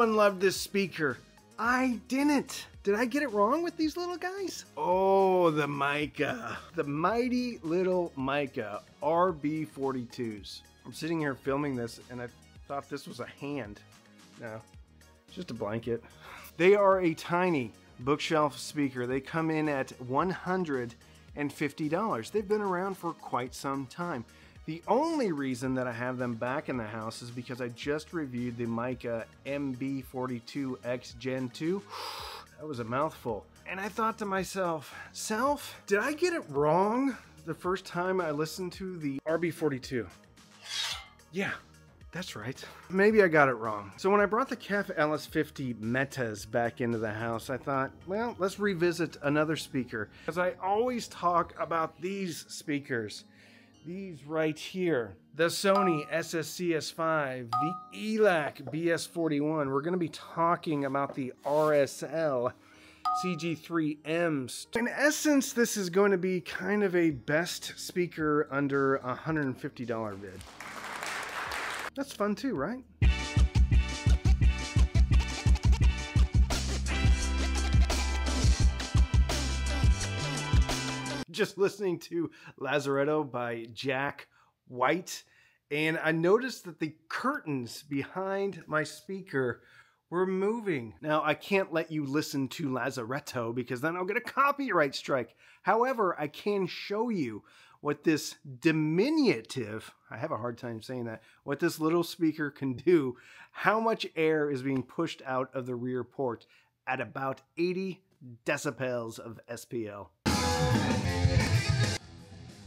Everyone loved this speaker. I didn't. Did I get it wrong with these little guys? Oh, the Micca. The mighty little Micca RB42s. I'm sitting here filming this and I thought this was a hand. No, it's just a blanket. They are a tiny bookshelf speaker. They come in at $150. They've been around for quite some time. The only reason that I have them back in the house is because I just reviewed the Micca RB42X Gen 2. That was a mouthful. And I thought to myself, did I get it wrong the first time I listened to the RB42? Yeah, that's right. Maybe I got it wrong. So when I brought the KEF LS50 Metas back into the house, I thought, well, let's revisit another speaker. Because I always talk about these speakers. These right here, the Sony SSCS5, the ELAC BS41. We're going to be talking about the RSL CG3Ms. In essence, this is going to be kind of a best speaker under $150 vid. That's fun too, right? Just listening to Lazaretto by Jack White, and I noticed that the curtains behind my speaker were moving. Now, I can't let you listen to Lazaretto because then I'll get a copyright strike. However, I can show you what this diminutive, I have a hard time saying that, what this little speaker can do, how much air is being pushed out of the rear port at about 80 decibels of SPL.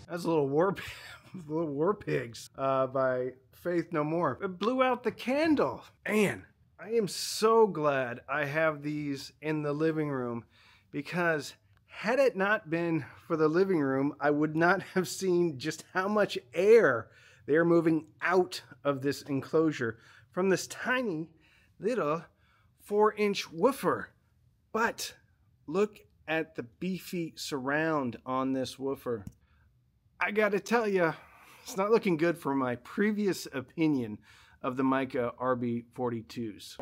That's a little War Pigs by Faith No More. It blew out the candle. Man, I am so glad I have these in the living room, because had it not been for the living room, I would not have seen just how much air they're moving out of this enclosure from this tiny little 4-inch woofer. But look at the beefy surround on this woofer. I gotta tell you, it's not looking good for my previous opinion of the Micca RB42s.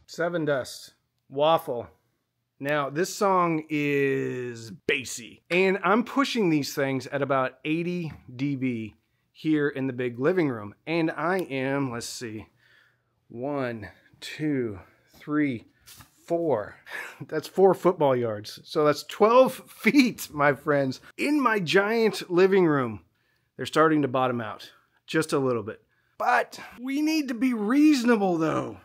Seven Dust, Waffle. Now, this song is bassy, and I'm pushing these things at about 80 dB here in the big living room, and I am, let's see, 1, 2, 3, 4. That's 4 football yards. So that's 12 feet, my friends. In my giant living room, they're starting to bottom out just a little bit. But we need to be reasonable, though.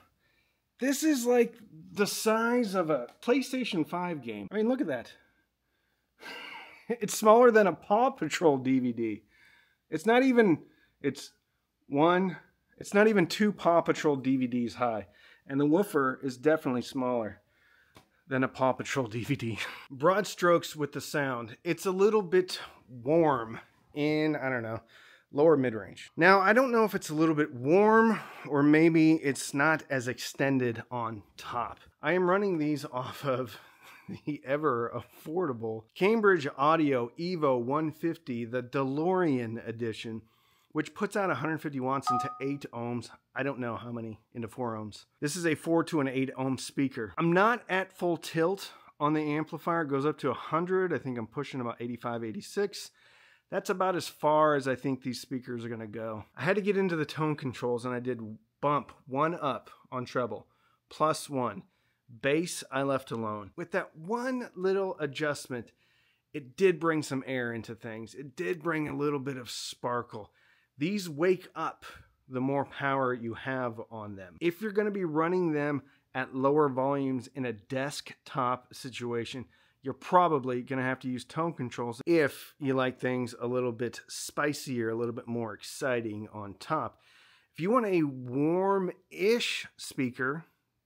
This is like the size of a PlayStation 5 game. I mean, look at that. It's smaller than a Paw Patrol DVD. It's not even, it's not even 2 Paw Patrol DVDs high. And the woofer is definitely smaller than a Paw Patrol DVD. Broad strokes with the sound. It's a little bit warm in, I don't know, lower mid-range. Now, I don't know if it's a little bit warm or maybe it's not as extended on top. I am running these off of the ever affordable Cambridge Audio Evo 150, the DeLorean edition, which puts out 150 watts into 8 ohms. I don't know how many into 4 ohms. This is a 4 to an 8 ohm speaker. I'm not at full tilt on the amplifier. It goes up to 100. I think I'm pushing about 85, 86. That's about as far as I think these speakers are gonna go. I had to get into the tone controls and I did bump 1 up on treble, +1. Bass, I left alone. With that one little adjustment, it did bring some air into things. It did bring a little bit of sparkle. These wake up the more power you have on them. If you're going to be running them at lower volumes in a desktop situation, you're probably going to have to use tone controls if you like things a little bit spicier, a little bit more exciting on top. If you want a warm-ish speaker,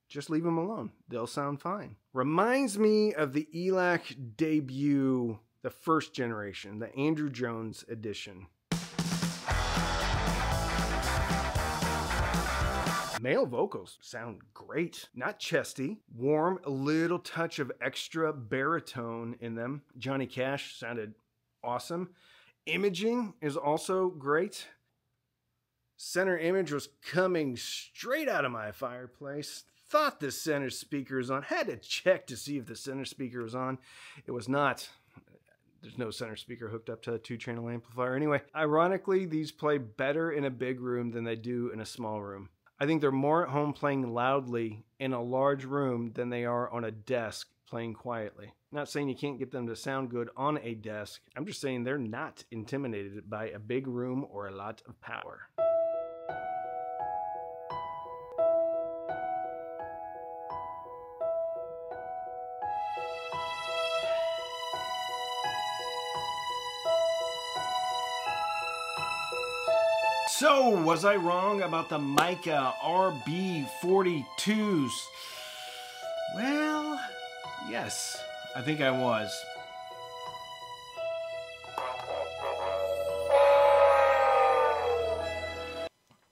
just leave them alone. They'll sound fine. Reminds me of the ELAC debut, the first generation, the Andrew Jones edition. Male vocals sound great. Not chesty, warm, a little touch of extra baritone in them. Johnny Cash sounded awesome. imaging is also great. Center image was coming straight out of my fireplace. Thought the center speaker was on. Had to check to see if the center speaker was on. It was not. There's no center speaker hooked up to a 2-channel amplifier. Anyway, ironically, these play better in a big room than they do in a small room. I think they're more at home playing loudly in a large room than they are on a desk playing quietly. Not saying you can't get them to sound good on a desk. I'm just saying they're not intimidated by a big room or a lot of power. So, was I wrong about the Micca RB42s? Well, yes, I think I was.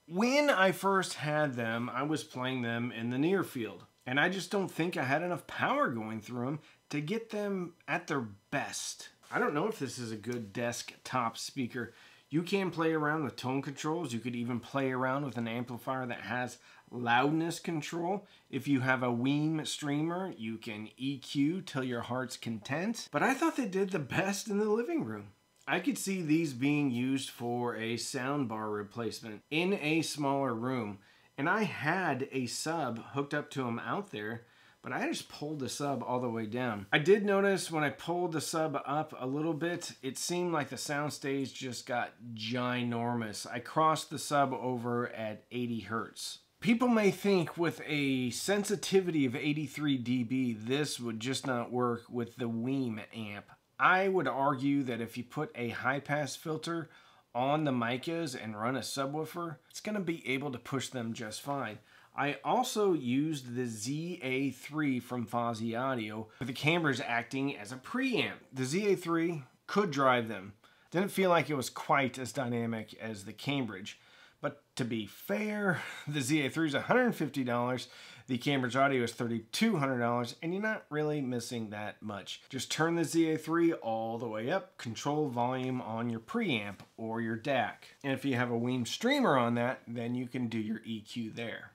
When I first had them, I was playing them in the near field, and I just don't think I had enough power going through them to get them at their best. I don't know if this is a good desktop speaker. You can play around with tone controls. You could even play around with an amplifier that has loudness control. If you have a Weem streamer, you can EQ till your heart's content. But I thought they did the best in the living room. I could see these being used for a soundbar replacement in a smaller room. And I had a sub hooked up to them out there, but I just pulled the sub all the way down. I did notice when I pulled the sub up a little bit, it seemed like the soundstage just got ginormous. I crossed the sub over at 80 Hertz. People may think with a sensitivity of 83 dB, this would just not work with the Weem amp. I would argue that if you put a high-pass filter on the Miccas and run a subwoofer, it's going to be able to push them just fine. I also used the ZA3 from Fozzy Audio with the Cambridge acting as a preamp. The ZA3 could drive them. Didn't feel like it was quite as dynamic as the Cambridge. But to be fair, the ZA3 is $150, the Cambridge Audio is $3,200, and you're not really missing that much. Just turn the ZA3 all the way up, control volume on your preamp or your DAC. And if you have a Weem streamer on that, then you can do your EQ there.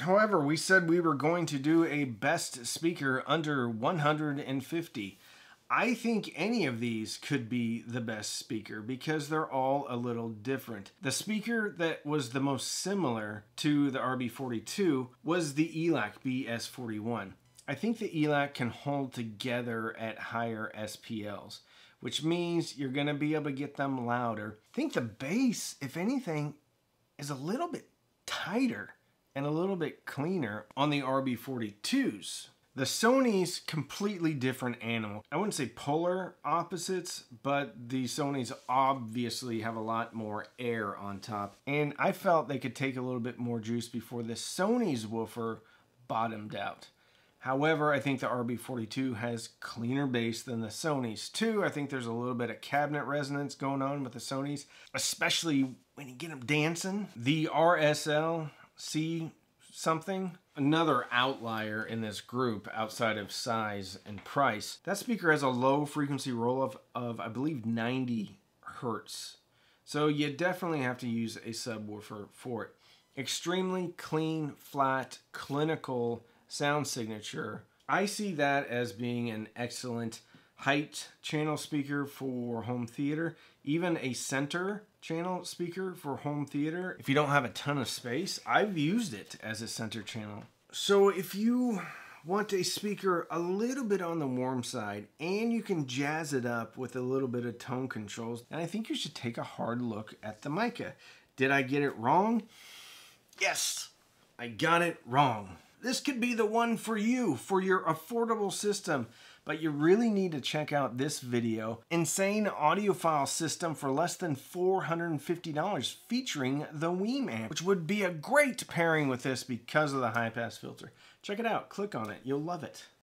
However, we said we were going to do a best speaker under 150. I think any of these could be the best speaker because they're all a little different. The speaker that was the most similar to the RB42 was the ELAC BS41. I think the ELAC can hold together at higher SPLs, which means you're going to be able to get them louder. I think the bass, if anything, is a little bit tighter and a little bit cleaner on the RB42s. The Sony's completely different animal. I wouldn't say polar opposites, but the Sony's obviously have a lot more air on top. And I felt they could take a little bit more juice before the Sony's woofer bottomed out. However, I think the RB42 has cleaner bass than the Sony's too. I think there's a little bit of cabinet resonance going on with the Sony's, especially when you get them dancing. The RSL-C something, another outlier in this group outside of size and price. That speaker has a low frequency roll-off of, I believe, 90 Hertz. So you definitely have to use a subwoofer for it. Extremely clean, flat, clinical sound signature. I see that as being an excellent height channel speaker for home theater, even a center channel speaker for home theater. If you don't have a ton of space, I've used it as a center channel. So if you want a speaker a little bit on the warm side and you can jazz it up with a little bit of tone controls, then I think you should take a hard look at the Micca. Did I get it wrong? Yes, I got it wrong. This could be the one for you, for your affordable system, but you really need to check out this video, Insane Audiophile System for less than $450 featuring the Weem amp, which would be a great pairing with this because of the high pass filter. Check it out, click on it, you'll love it.